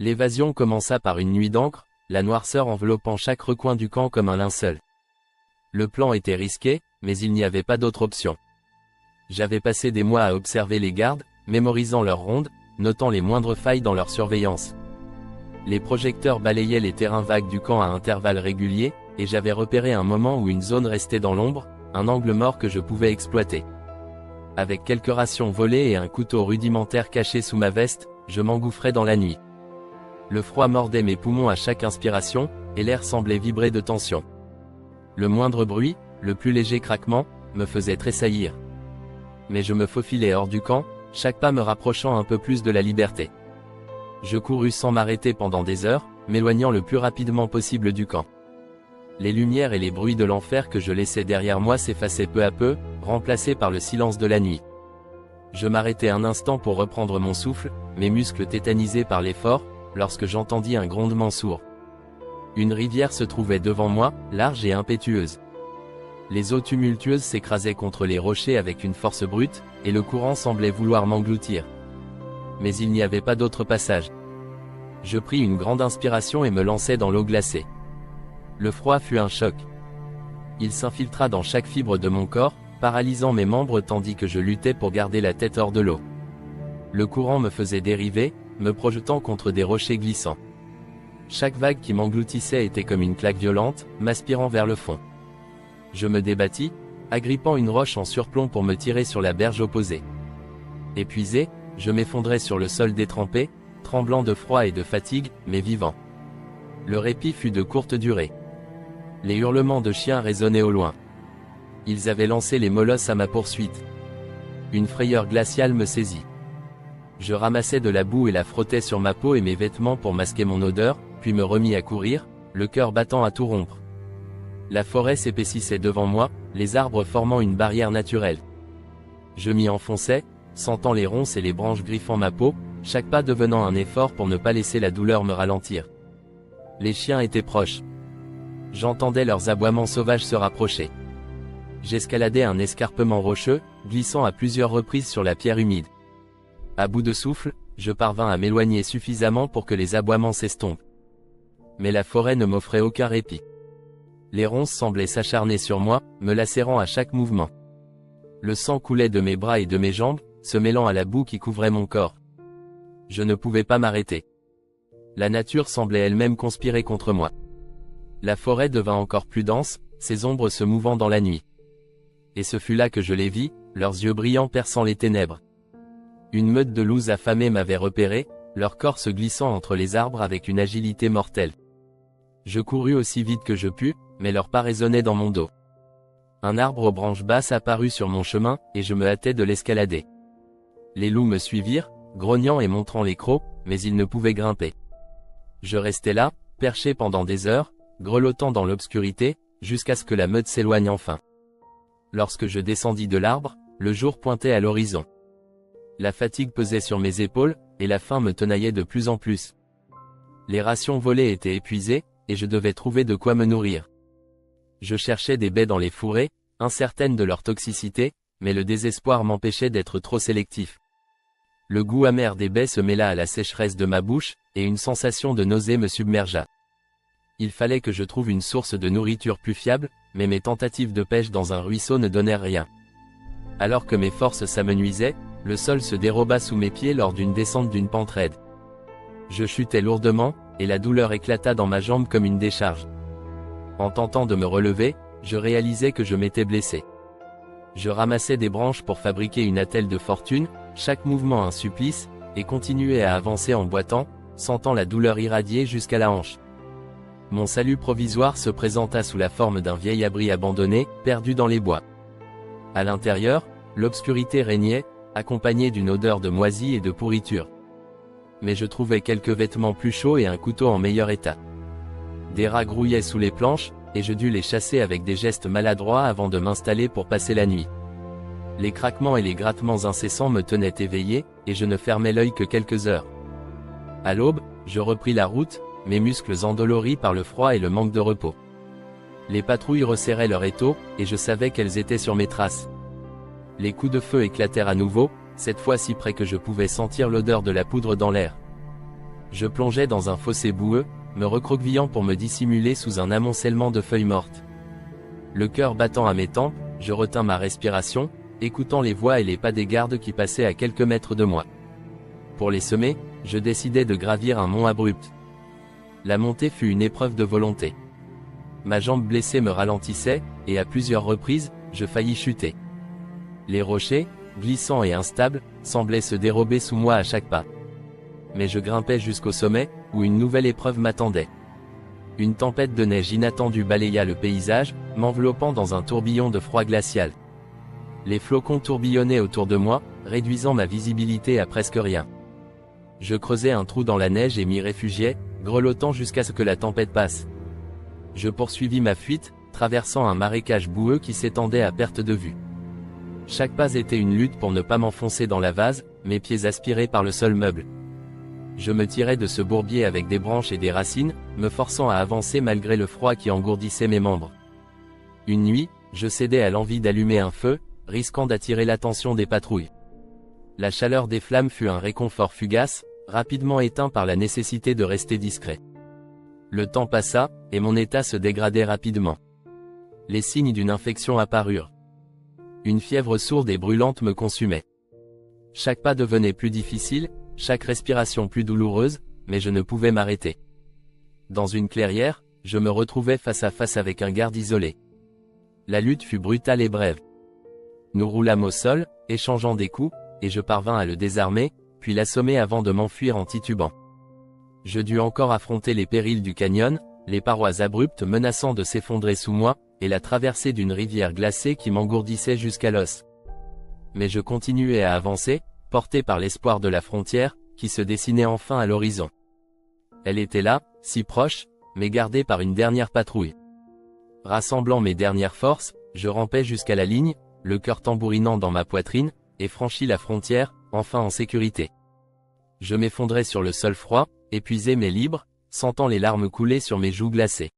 L'évasion commença par une nuit d'encre, la noirceur enveloppant chaque recoin du camp comme un linceul. Le plan était risqué, mais il n'y avait pas d'autre option. J'avais passé des mois à observer les gardes, mémorisant leurs rondes, notant les moindres failles dans leur surveillance. Les projecteurs balayaient les terrains vagues du camp à intervalles réguliers, et j'avais repéré un moment où une zone restait dans l'ombre, un angle mort que je pouvais exploiter. Avec quelques rations volées et un couteau rudimentaire caché sous ma veste, je m'engouffrais dans la nuit. Le froid mordait mes poumons à chaque inspiration, et l'air semblait vibrer de tension. Le moindre bruit, le plus léger craquement, me faisait tressaillir. Mais je me faufilais hors du camp, chaque pas me rapprochant un peu plus de la liberté. Je courus sans m'arrêter pendant des heures, m'éloignant le plus rapidement possible du camp. Les lumières et les bruits de l'enfer que je laissais derrière moi s'effaçaient peu à peu, remplacés par le silence de la nuit. Je m'arrêtai un instant pour reprendre mon souffle, mes muscles tétanisés par l'effort, lorsque j'entendis un grondement sourd. Une rivière se trouvait devant moi, large et impétueuse. Les eaux tumultueuses s'écrasaient contre les rochers avec une force brute, et le courant semblait vouloir m'engloutir. Mais il n'y avait pas d'autre passage. Je pris une grande inspiration et me lançai dans l'eau glacée. Le froid fut un choc. Il s'infiltra dans chaque fibre de mon corps, paralysant mes membres tandis que je luttais pour garder la tête hors de l'eau. Le courant me faisait dériver, me projetant contre des rochers glissants. Chaque vague qui m'engloutissait était comme une claque violente, m'aspirant vers le fond. Je me débattis, agrippant une roche en surplomb pour me tirer sur la berge opposée. Épuisé, je m'effondrais sur le sol détrempé, tremblant de froid et de fatigue, mais vivant. Le répit fut de courte durée. Les hurlements de chiens résonnaient au loin. Ils avaient lancé les molosses à ma poursuite. Une frayeur glaciale me saisit. Je ramassai de la boue et la frottai sur ma peau et mes vêtements pour masquer mon odeur, puis me remis à courir, le cœur battant à tout rompre. La forêt s'épaississait devant moi, les arbres formant une barrière naturelle. Je m'y enfonçais, sentant les ronces et les branches griffant ma peau, chaque pas devenant un effort pour ne pas laisser la douleur me ralentir. Les chiens étaient proches. J'entendais leurs aboiements sauvages se rapprocher. J'escaladais un escarpement rocheux, glissant à plusieurs reprises sur la pierre humide. À bout de souffle, je parvins à m'éloigner suffisamment pour que les aboiements s'estompent. Mais la forêt ne m'offrait aucun répit. Les ronces semblaient s'acharner sur moi, me lacérant à chaque mouvement. Le sang coulait de mes bras et de mes jambes, se mêlant à la boue qui couvrait mon corps. Je ne pouvais pas m'arrêter. La nature semblait elle-même conspirer contre moi. La forêt devint encore plus dense, ses ombres se mouvant dans la nuit. Et ce fut là que je les vis, leurs yeux brillants perçant les ténèbres. Une meute de loups affamés m'avait repéré, leur corps se glissant entre les arbres avec une agilité mortelle. Je courus aussi vite que je pus, mais leurs pas résonnaient dans mon dos. Un arbre aux branches basses apparut sur mon chemin, et je me hâtai de l'escalader. Les loups me suivirent, grognant et montrant les crocs, mais ils ne pouvaient grimper. Je restai là, perché pendant des heures, grelottant dans l'obscurité, jusqu'à ce que la meute s'éloigne enfin. Lorsque je descendis de l'arbre, le jour pointait à l'horizon. La fatigue pesait sur mes épaules, et la faim me tenaillait de plus en plus. Les rations volées étaient épuisées, et je devais trouver de quoi me nourrir. Je cherchais des baies dans les fourrés, incertaine de leur toxicité, mais le désespoir m'empêchait d'être trop sélectif. Le goût amer des baies se mêla à la sécheresse de ma bouche, et une sensation de nausée me submergea. Il fallait que je trouve une source de nourriture plus fiable, mais mes tentatives de pêche dans un ruisseau ne donnèrent rien. Alors que mes forces s'amenuisaient, le sol se déroba sous mes pieds lors d'une descente d'une pente raide. Je chutai lourdement, et la douleur éclata dans ma jambe comme une décharge. En tentant de me relever, je réalisais que je m'étais blessé. Je ramassais des branches pour fabriquer une attelle de fortune, chaque mouvement un supplice, et continuais à avancer en boitant, sentant la douleur irradier jusqu'à la hanche. Mon salut provisoire se présenta sous la forme d'un vieil abri abandonné, perdu dans les bois. À l'intérieur, l'obscurité régnait, accompagnée d'une odeur de moisi et de pourriture. Mais je trouvais quelques vêtements plus chauds et un couteau en meilleur état. Des rats grouillaient sous les planches, et je dus les chasser avec des gestes maladroits avant de m'installer pour passer la nuit. Les craquements et les grattements incessants me tenaient éveillé, et je ne fermais l'œil que quelques heures. À l'aube, je repris la route, mes muscles endoloris par le froid et le manque de repos. Les patrouilles resserraient leur étau, et je savais qu'elles étaient sur mes traces. Les coups de feu éclatèrent à nouveau, cette fois si près que je pouvais sentir l'odeur de la poudre dans l'air. Je plongeais dans un fossé boueux, me recroquevillant pour me dissimuler sous un amoncellement de feuilles mortes. Le cœur battant à mes tempes, je retins ma respiration, écoutant les voix et les pas des gardes qui passaient à quelques mètres de moi. Pour les semer, je décidai de gravir un mont abrupt. La montée fut une épreuve de volonté. Ma jambe blessée me ralentissait, et à plusieurs reprises, je faillis chuter. Les rochers, glissants et instables, semblaient se dérober sous moi à chaque pas. Mais je grimpais jusqu'au sommet, où une nouvelle épreuve m'attendait. Une tempête de neige inattendue balaya le paysage, m'enveloppant dans un tourbillon de froid glacial. Les flocons tourbillonnaient autour de moi, réduisant ma visibilité à presque rien. Je creusais un trou dans la neige et m'y réfugiais, grelottant jusqu'à ce que la tempête passe. Je poursuivis ma fuite, traversant un marécage boueux qui s'étendait à perte de vue. Chaque pas était une lutte pour ne pas m'enfoncer dans la vase, mes pieds aspirés par le sol meuble. Je me tirais de ce bourbier avec des branches et des racines, me forçant à avancer malgré le froid qui engourdissait mes membres. Une nuit, je cédai à l'envie d'allumer un feu, risquant d'attirer l'attention des patrouilles. La chaleur des flammes fut un réconfort fugace, rapidement éteint par la nécessité de rester discret. Le temps passa, et mon état se dégradait rapidement. Les signes d'une infection apparurent. Une fièvre sourde et brûlante me consumait. Chaque pas devenait plus difficile, chaque respiration plus douloureuse, mais je ne pouvais m'arrêter. Dans une clairière, je me retrouvais face à face avec un garde isolé. La lutte fut brutale et brève. Nous roulâmes au sol, échangeant des coups, et je parvins à le désarmer, puis l'assommer avant de m'enfuir en titubant. Je dus encore affronter les périls du canyon, les parois abruptes menaçant de s'effondrer sous moi, et la traversée d'une rivière glacée qui m'engourdissait jusqu'à l'os. Mais je continuais à avancer, porté par l'espoir de la frontière, qui se dessinait enfin à l'horizon. Elle était là, si proche, mais gardée par une dernière patrouille. Rassemblant mes dernières forces, je rampais jusqu'à la ligne, le cœur tambourinant dans ma poitrine, et franchis la frontière, enfin en sécurité. Je m'effondrais sur le sol froid, épuisé mais libre, sentant les larmes couler sur mes joues glacées.